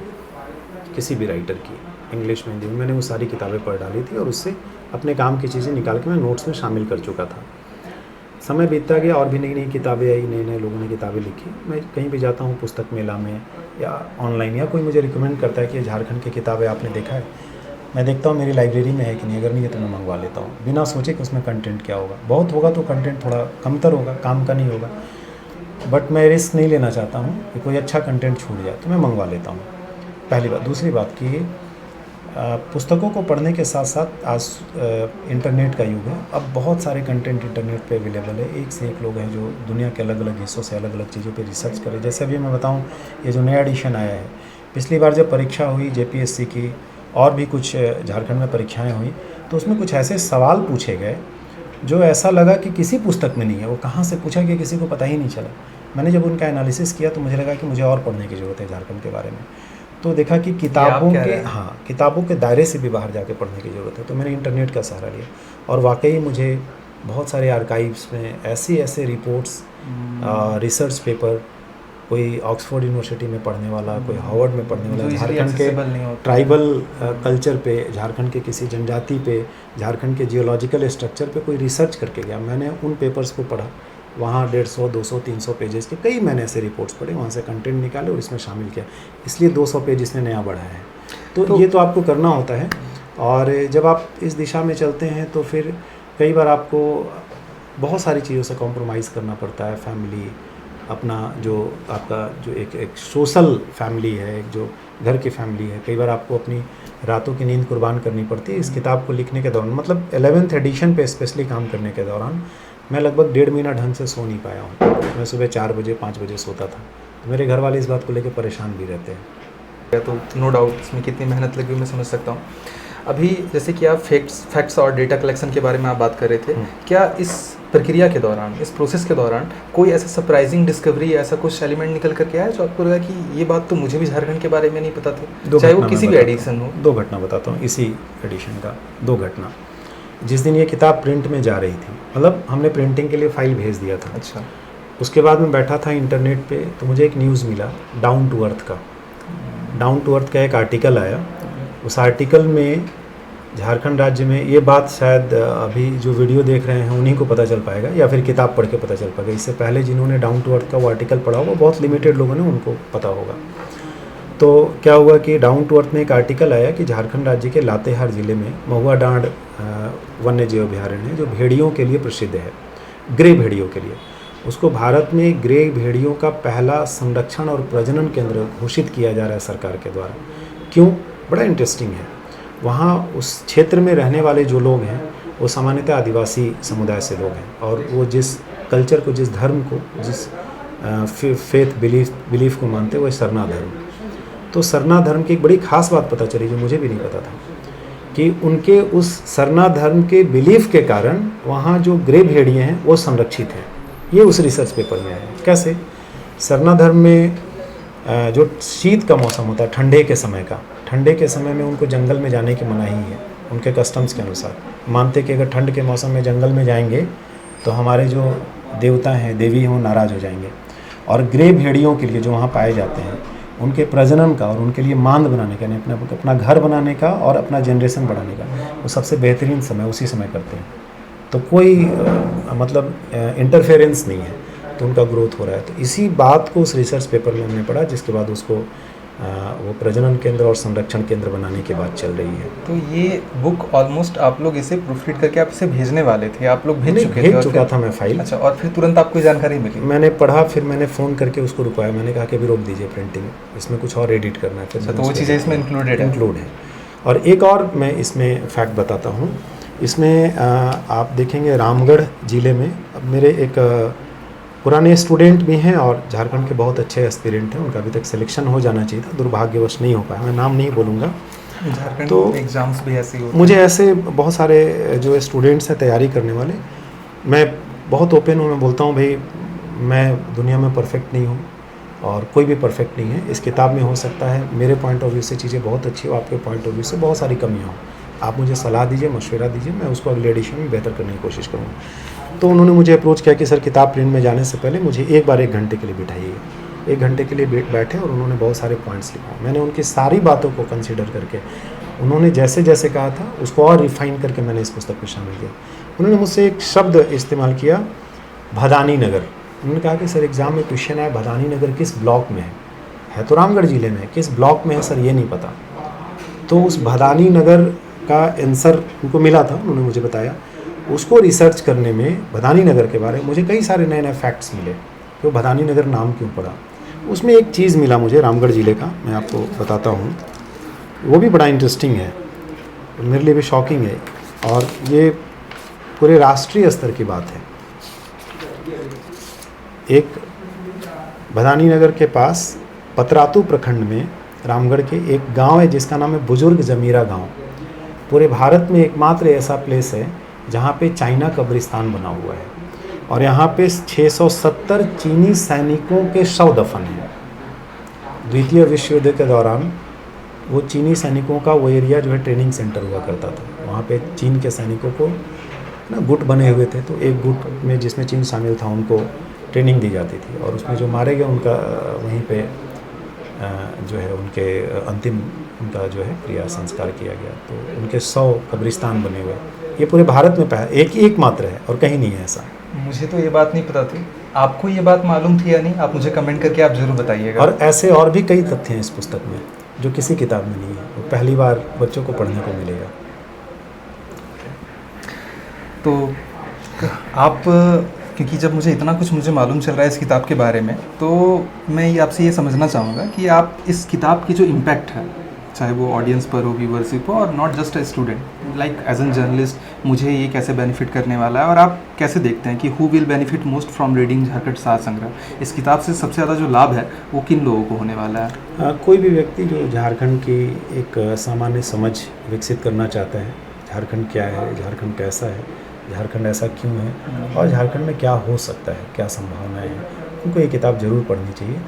किसी भी राइटर की, इंग्लिश में, हिंदी में, मैंने वो सारी किताबें पढ़ डाली थी और उससे अपने काम की चीज़ें निकाल के मैं नोट्स में शामिल कर चुका था। समय बीतता गया और भी नई नई किताबें आई, नए नए लोगों ने किताबें लिखी। मैं कहीं भी जाता हूँ पुस्तक मेला में या ऑनलाइन, या कोई मुझे रिकमेंड करता है कि झारखंड की किताबें आपने देखा है, मैं देखता हूँ मेरी लाइब्रेरी में है कि नहीं। अगर नहीं है तो मैं मंगवा लेता हूँ, बिना सोचे कि उसमें कंटेंट क्या होगा। बहुत होगा तो कंटेंट थोड़ा कमतर होगा, काम का नहीं होगा, बट मैं रिस्क नहीं लेना चाहता हूँ कि कोई अच्छा कंटेंट छूट जाए, तो मैं मंगवा लेता हूँ। पहली बात। दूसरी बात कि पुस्तकों को पढ़ने के साथ साथ आज इंटरनेट का युग है। अब बहुत सारे कंटेंट इंटरनेट पे अवेलेबल है। एक से एक लोग हैं जो दुनिया के अलग अलग हिस्सों से अलग अलग चीज़ों पे रिसर्च करें। जैसे अभी मैं बताऊं, ये जो नया एडिशन आया है, पिछली बार जब परीक्षा हुई जेपीएससी की और भी कुछ झारखंड में परीक्षाएँ हुई, तो उसमें कुछ ऐसे सवाल पूछे गए जो ऐसा लगा कि किसी पुस्तक में नहीं है। वो कहाँ से पूछा गया किसी को पता ही नहीं चला। मैंने जब उनका एनालिसिस किया तो मुझे लगा कि मुझे और पढ़ने की ज़रूरत है झारखंड के बारे में। तो देखा कि किताबों के दायरे से भी बाहर जाके पढ़ने की ज़रूरत है। तो मैंने इंटरनेट का सहारा लिया और वाकई मुझे बहुत सारे आर्काइव्स में ऐसे रिपोर्ट्स, रिसर्च पेपर, कोई ऑक्सफोर्ड यूनिवर्सिटी में पढ़ने वाला, कोई हार्वर्ड में पढ़ने वाला, झारखंड के ट्राइबल कल्चर पे, झारखंड के किसी जनजाति पे, झारखंड के जियोलॉजिकल स्ट्रक्चर पे कोई रिसर्च करके गया। मैंने उन पेपर्स को पढ़ा। वहाँ 150, 200, 300 पेजेस के कई मैंने ऐसे रिपोर्ट्स पढ़े, वहाँ से कंटेंट निकाले और इसमें शामिल किया। इसलिए 200 पेज इसने नया बढ़ाया है। तो ये तो आपको करना होता है। और जब आप इस दिशा में चलते हैं तो फिर कई बार आपको बहुत सारी चीज़ों से कॉम्प्रोमाइज़ करना पड़ता है। फैमिली, अपना जो आपका जो एक सोशल फैमिली है, एक जो घर की फैमिली है, कई बार आपको अपनी रातों की नींद कुर्बान करनी पड़ती है। इस किताब को लिखने के दौरान, मतलब 11th एडिशन पे स्पेशली काम करने के दौरान मैं लगभग 1.5 महीना ढंग से सो नहीं पाया हूँ। मैं सुबह 4 बजे 5 बजे सोता था। तो मेरे घर वाले इस बात को लेकर परेशान भी रहते हैं। तो नो डाउट इसमें कितनी मेहनत लगी मैं समझ सकता हूँ। अभी जैसे कि आप फैक्ट्स और डेटा कलेक्शन के बारे में आप बात कर रहे थे, क्या इस प्रक्रिया के दौरान, इस प्रोसेस के दौरान कोई ऐसा सरप्राइजिंग डिस्कवरी, ऐसा कुछ एलिमेंट निकल करके आया जो आपको लगा कि ये बात तो मुझे भी झारखंड के बारे में नहीं पता थी, चाहे वो किसी भी एडिशन हो? 2 घटना बताता हूँ इसी एडिशन का। 2 घटना। जिस दिन ये किताब प्रिंट में जा रही थी, मतलब हमने प्रिंटिंग के लिए फ़ाइल भेज दिया था। अच्छा। उसके बाद मैं बैठा था इंटरनेट पे, तो मुझे एक न्यूज़ मिला डाउन टू अर्थ का। डाउन टू अर्थ का एक आर्टिकल आया। उस आर्टिकल में झारखंड राज्य में, ये बात शायद अभी जो वीडियो देख रहे हैं उन्हीं को पता चल पाएगा या फिर किताब पढ़ के पता चल पाएगा। इससे पहले जिन्होंने डाउन टू अर्थ का वो आर्टिकल पढ़ा होगा, बहुत लिमिटेड लोगों ने, उनको पता होगा। तो क्या हुआ कि डाउन टू अर्थ में एक आर्टिकल आया कि झारखंड राज्य के लातेहार ज़िले में महुआ डांड वन्य जीव अभयारण्य है जो भेड़ियों के लिए प्रसिद्ध है, ग्रे भेड़ियों के लिए। उसको भारत में ग्रे भेड़ियों का पहला संरक्षण और प्रजनन केंद्र घोषित किया जा रहा है सरकार के द्वारा। क्यों? बड़ा इंटरेस्टिंग है। वहाँ उस क्षेत्र में रहने वाले जो लोग हैं वो सामान्यतः आदिवासी समुदाय से लोग हैं, और वो जिस कल्चर को, जिस धर्म को, जिस फेथ बिलीफ को मानते हैं वो सरना धर्म। तो सरना धर्म की एक बड़ी खास बात पता चली जो मुझे भी नहीं पता था, कि उनके उस सरना धर्म के बिलीफ के कारण वहाँ जो ग्रे भेड़िए हैं वो संरक्षित हैं। ये उस रिसर्च पेपर में आया है। कैसे? सरना धर्म में जो शीत का मौसम होता है, ठंडे के समय में उनको जंगल में जाने की मनाही है। उनके कस्टम्स के अनुसार मानते कि अगर ठंड के मौसम में जंगल में जाएंगे तो हमारे जो देवता हैं, देवी हैं, वो नाराज़ हो जाएंगे। और ग्रे भेड़ियों के लिए जो वहाँ पाए जाते हैं, उनके प्रजनन का और उनके लिए मांद बनाने का, यानी अपना घर बनाने का और अपना जनरेशन बढ़ाने का वो सबसे बेहतरीन समय उसी समय करते हैं। तो कोई मतलब इंटरफेरेंस नहीं है, तो उनका ग्रोथ हो रहा है। तो इसी बात को उस रिसर्च पेपर में हमने पढ़ा, जिसके बाद उसको वो प्रजनन केंद्र और संरक्षण केंद्र बनाने की बात चल रही है। तो ये बुक ऑलमोस्ट आप लोग इसे प्रूफ रीड करके आप इसे भेजने वाले थे, आप लोग भेज चुका था मैं फाइल। अच्छा, और फिर तुरंत आपको जानकारी मिली? मैंने पढ़ा, फिर मैंने फ़ोन करके उसको रुकवाया। मैंने कहा कि अभी रोक दीजिए प्रिंटिंग, इसमें कुछ और एडिट करना है। फिर तो वो चीज़ें इसमें इंक्लूड है। और एक और मैं इसमें फैक्ट बताता हूँ। इसमें आप देखेंगे रामगढ़ ज़िले में अब मेरे एक पुराने स्टूडेंट भी हैं और झारखंड के बहुत अच्छे एस्पिरेंट हैं, उनका अभी तक सिलेक्शन हो जाना चाहिए था, दुर्भाग्यवश नहीं हो पाया। मैं नाम नहीं बोलूँगा। झारखंड तो में एग्ज़ाम्स भी ऐसे ही होते मुझे ऐसे बहुत सारे जो स्टूडेंट्स हैं तैयारी करने वाले, मैं बहुत ओपन हूँ, मैं बोलता हूँ भाई मैं दुनिया में परफेक्ट नहीं हूँ और कोई भी परफेक्ट नहीं है। इस किताब में हो सकता है मेरे पॉइंट ऑफ व्यू से चीज़ें बहुत अच्छी हो, आपके पॉइंट ऑफ व्यू से बहुत सारी कमियाँ हों। आप मुझे सलाह दीजिए, मशवरा दीजिए, मैं उसको अगले एडिशन में बेहतर करने की कोशिश करूँगा। तो उन्होंने मुझे अप्रोच किया कि सर किताब प्रिंट में जाने से पहले मुझे एक बार 1 घंटे के लिए बिठाइएगा। 1 घंटे के लिए बैठे और उन्होंने बहुत सारे पॉइंट्स लिखा। मैंने उनकी सारी बातों को कंसिडर करके, उन्होंने जैसे जैसे कहा था उसको और रिफ़ाइन करके मैंने इस पुस्तक में शामिल किया। उन्होंने मुझसे एक शब्द इस्तेमाल किया, भदानी नगर। उन्होंने कहा कि सर एग्ज़ाम में क्वेश्चन आया भदानी नगर किस ब्लॉक में है तो रामगढ़ ज़िले में, किस ब्लॉक में है सर ये नहीं पता। तो उस भदानी नगर का आंसर उनको मिला था, उन्होंने मुझे बताया। उसको रिसर्च करने में भदानी नगर के बारे में मुझे कई सारे नए नए फैक्ट्स मिले कि भदानी नगर नाम क्यों पड़ा। उसमें एक चीज़ मिला मुझे रामगढ़ ज़िले का, मैं आपको बताता हूँ, वो भी बड़ा इंटरेस्टिंग है, मेरे लिए भी शॉकिंग है और ये पूरे राष्ट्रीय स्तर की बात है। एक भदानी नगर के पास पतरातू प्रखंड में रामगढ़ के एक गांव है जिसका नाम है बुजुर्ग जमीरा गांव। पूरे भारत में एकमात्र ऐसा प्लेस है जहां पे चाइना कब्रिस्तान बना हुआ है और यहाँ पे 670 चीनी सैनिकों के शव दफन हैं। द्वितीय विश्व युद्ध के दौरान वो चीनी सैनिकों का वो एरिया जो है ट्रेनिंग सेंटर हुआ करता था। वहाँ पे चीन के सैनिकों को ना गुट बने हुए थे, तो एक गुट में जिसमें चीन शामिल था उनको ट्रेनिंग दी जाती थी और उसमें जो मारे गए उनका वहीं पे जो है उनके अंतिम उनका जो है क्रिया संस्कार किया गया। तो उनके 100 कब्रिस्तान बने हुए, ये पूरे भारत में एक मात्र है और कहीं नहीं है ऐसा। मुझे तो ये बात नहीं पता थी, आपको ये बात मालूम थी या नहीं? आप मुझे कमेंट करके आप ज़रूर बताइएगा। और ऐसे और भी कई तथ्य हैं इस पुस्तक में जो किसी किताब में नहीं है, वो पहली बार बच्चों को पढ़ने को मिलेगा। तो आप, क्योंकि जब मुझे इतना कुछ मालूम चल रहा है इस किताब के बारे में, तो मैं ये आपसे ये समझना चाहूँगा कि आप इस किताब की जो इम्पैक्ट है, चाहे वो ऑडियंस पर हो, व्यूअरशिप हो, और not just a student, like as an journalist मुझे ये कैसे बेनिफिट करने वाला है, और आप कैसे देखते हैं कि who will benefit most from reading Jharkhand सार संग्रह? इस किताब से सबसे ज़्यादा जो लाभ है वो किन लोगों को होने वाला है? कोई भी व्यक्ति जो झारखंड की एक सामान्य समझ विकसित करना चाहता है, झारखंड क्या है, झारखंड कैसा है, झारखंड ऐसा क्यों है और झारखंड में क्या हो सकता है, क्या संभावनाएं हैं, उनको ये किताब ज़रूर पढ़नी चाहिए।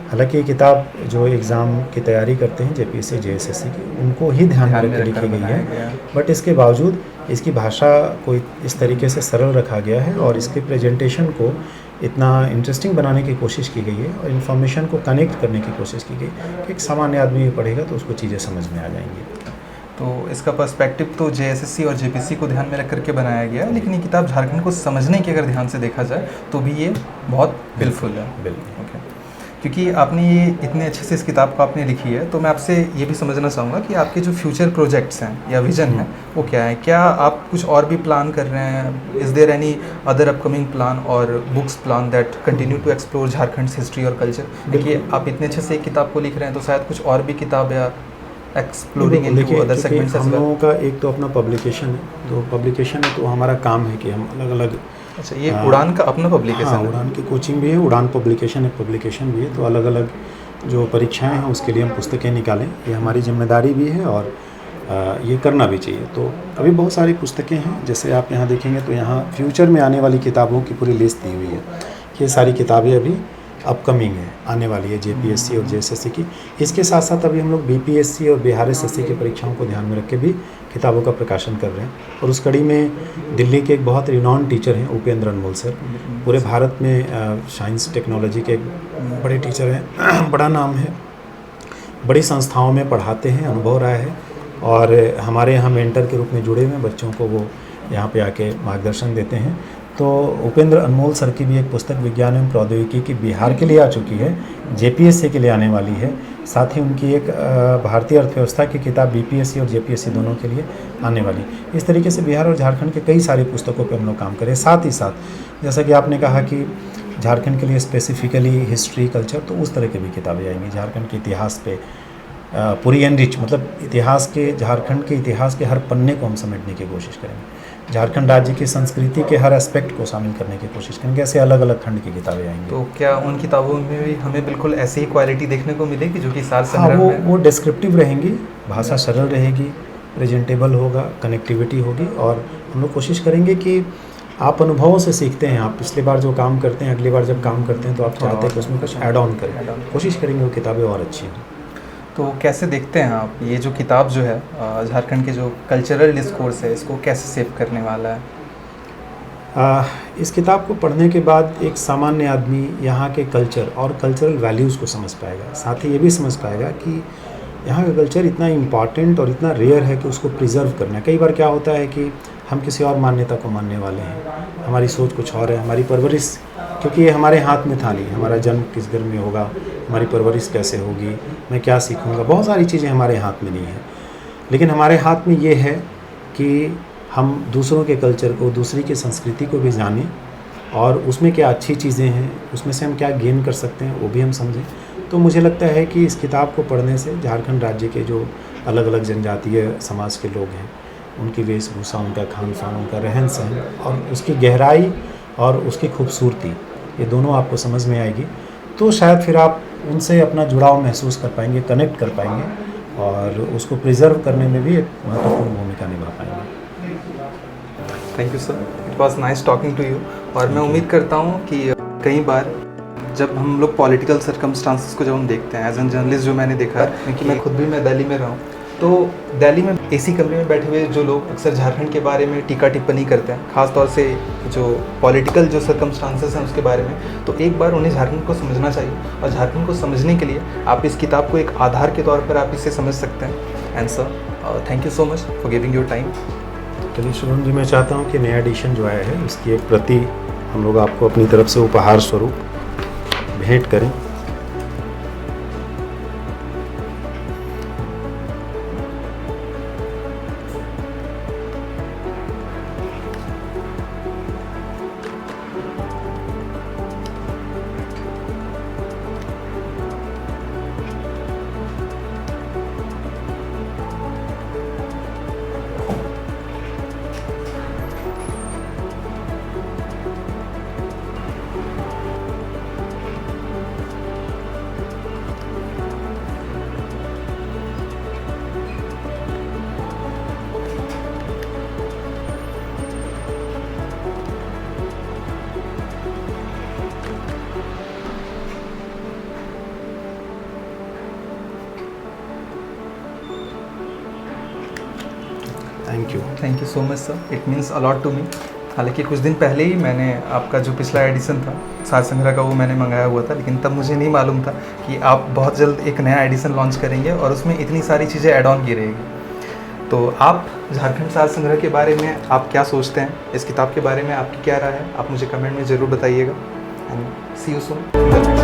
हालांकि ये किताब जो एग्ज़ाम की तैयारी करते हैं जेपीएससी जेएसएससी की, उनको ही ध्यान में रख के लिखी गई है, बट इसके बावजूद इसकी भाषा को इस तरीके से सरल रखा गया है और इसके प्रेजेंटेशन को इतना इंटरेस्टिंग बनाने की कोशिश की गई है और इन्फॉर्मेशन को कनेक्ट करने की कोशिश की गई कि एक सामान्य आदमी पढ़ेगा तो उसको चीज़ें समझ में आ जाएंगी। तो इसका पर्सपेक्टिव तो जेएसएससी और जेपीएससी को ध्यान में रख करके बनाया गया है, लेकिन ये किताब झारखंड को समझने की अगर ध्यान से देखा जाए तो भी ये बहुत हेल्पफुल है। बिल्कुल। ओके, क्योंकि आपने ये इतने अच्छे से इस किताब को आपने लिखी है, तो मैं आपसे ये भी समझना चाहूँगा कि आपके जो फ्यूचर प्रोजेक्ट्स हैं या विजन है वो क्या है? क्या आप कुछ और भी प्लान कर रहे हैं? Is there any other upcoming plan और books plan that continue to explore Jharkhand history और कल्चर? देखिए, आप इतने अच्छे से एक किताब को लिख रहे हैं तो शायद कुछ और भी किताब या exploring into other segments as well. हम लोगों का एक तो अपना पब्लिकेशन है, तो पब्लिकेशन है तो हमारा काम है कि हम अलग अलग। अच्छा, ये उड़ान का अपना पब्लिकेशन हाँ, है? उड़ान की कोचिंग भी है, उड़ान पब्लिकेशन है, पब्लिकेशन भी है, तो अलग अलग जो परीक्षाएं हैं उसके लिए हम पुस्तकें निकालें, ये हमारी जिम्मेदारी भी है और ये करना भी चाहिए। तो अभी बहुत सारी पुस्तकें हैं, जैसे आप यहाँ देखेंगे तो यहाँ फ्यूचर में आने वाली किताबों की पूरी लिस्ट दी हुई है। ये सारी किताबें अभी अपकमिंग है, आने वाली है जेपीएससी और जेएसएससी की। इसके साथ साथ अभी हम लोग बीपीएससी और बिहार एसएससी की परीक्षाओं को ध्यान में रख के भी किताबों का प्रकाशन कर रहे हैं। और उस कड़ी में दिल्ली के एक बहुत रिनॉन टीचर हैं उपेंद्र अनमोल सर, पूरे भारत में साइंस टेक्नोलॉजी के बड़े टीचर हैं, बड़ा नाम है, बड़ी संस्थाओं में पढ़ाते हैं, अनुभव रहा है और हमारे यहाँ मेंटर के रूप में जुड़े हुए बच्चों को वो यहाँ पे आके मार्गदर्शन देते हैं। तो उपेंद्र अनमोल सर की भी एक पुस्तक विज्ञान एवं प्रौद्योगिकी की बिहार के लिए आ चुकी है, जेपीएससी के लिए आने वाली है। साथ ही उनकी एक भारतीय अर्थव्यवस्था की किताब बीपीएससी और जेपीएससी दोनों के लिए आने वाली। इस तरीके से बिहार और झारखंड के कई सारी पुस्तकों पर हम लोग काम करें। साथ ही साथ जैसा कि आपने कहा कि झारखंड के लिए स्पेसिफिकली हिस्ट्री कल्चर, तो उस तरह की भी किताबें आएंगी झारखंड के इतिहास पे, पूरी एनरिच, मतलब इतिहास के, झारखंड के इतिहास के हर पन्ने को हम समेटने की कोशिश करेंगे। झारखंड राज्य की संस्कृति के हर एस्पेक्ट को शामिल करने की कोशिश करेंगे। ऐसे अलग अलग खंड की किताबें आएंगी। तो क्या उन किताबों में भी हमें बिल्कुल ऐसी ही क्वालिटी देखने को मिलेगी जो कि सार हाँ, संग्रह में? वो डिस्क्रिप्टिव रहेंगी, भाषा सरल रहेगी, प्रेजेंटेबल होगा, कनेक्टिविटी होगी, और हम लोग कोशिश करेंगे कि आप अनुभवों से सीखते हैं। आप पिछली बार जो काम करते हैं, अगली बार जब काम करते हैं तो आप चाहते हैं कि उसमें कुछ ऐड ऑन करें, कोशिश करेंगे वो किताबें और अच्छी हों। तो कैसे देखते हैं आप ये जो किताब जो है झारखंड के जो कल्चरल डिस्कोर्स है इसको कैसे सेव करने वाला है? इस किताब को पढ़ने के बाद एक सामान्य आदमी यहाँ के कल्चर और कल्चरल वैल्यूज़ को समझ पाएगा। साथ ही ये भी समझ पाएगा कि यहाँ का कल्चर इतना इम्पॉर्टेंट और इतना रेयर है कि उसको प्रिजर्व करना है। कई बार क्या होता है कि हम किसी और मान्यता को मानने वाले हैं, हमारी सोच कुछ और है, हमारी परवरिश, क्योंकि ये हमारे हाथ में था नहीं, हमारा जन्म किस घर में होगा, हमारी परवरिश कैसे होगी, मैं क्या सीखूँगा, बहुत सारी चीज़ें हमारे हाथ में नहीं है। लेकिन हमारे हाथ में ये है कि हम दूसरों के कल्चर को, दूसरी की संस्कृति को भी जानें, और उसमें क्या अच्छी चीज़ें हैं, उसमें से हम क्या गेन कर सकते हैं वो भी हम समझें। तो मुझे लगता है कि इस किताब को पढ़ने से झारखंड राज्य के जो अलग अलग जनजातीय समाज के लोग हैं, उनकी वेशभूषा, उनका खान पान, उनका रहन सहन और उसकी गहराई और उसकी खूबसूरती, ये दोनों आपको समझ में आएगी। तो शायद फिर आप उनसे अपना जुड़ाव महसूस कर पाएंगे, कनेक्ट कर पाएंगे, और उसको प्रिजर्व करने में भी एक महत्वपूर्ण भूमिका निभा पाएंगे। Thank you sir, it was nice talking to you. और मैं उम्मीद करता हूँ कि कई बार जब हम लोग पॉलिटिकल सर्कमस्टांसेस को जब हम देखते हैं, एज एन जर्नलिस्ट जो मैंने देखा है, क्योंकि मैं खुद भी मैं दिल्ली में रहा हूँ, तो दिल्ली में एसी कमरे में बैठे हुए जो लोग अक्सर झारखंड के बारे में टीका टिप्पणी करते हैं, ख़ास तौर से जो पॉलिटिकल जो सर्कमस्टांसेस हैं उसके बारे में, तो एक बार उन्हें झारखंड को समझना चाहिए। और झारखंड को समझने के लिए आप इस किताब को एक आधार के तौर पर आप इसे समझ सकते हैं। And sir, thank you so much for giving your time. चलिए शुभम जी, मैं चाहता हूँ कि नया एडिशन जो आया है उसकी एक प्रति हम लोग आपको अपनी तरफ से उपहार स्वरूप भेंट करें। Thank you so much sir, it means a lot to me. हालांकि कुछ दिन पहले ही मैंने आपका जो पिछला एडिशन था सार संग्रह का, वो मैंने मंगाया हुआ था, लेकिन तब मुझे नहीं मालूम था कि आप बहुत जल्द एक नया एडिशन लॉन्च करेंगे और उसमें इतनी सारी चीज़ें ऐड ऑन की रहेगी। तो आप झारखंड सार संग्रह के बारे में आप क्या सोचते हैं, इस किताब के बारे में आपकी क्या राय है, आप मुझे कमेंट में ज़रूर बताइएगा। And see you soon.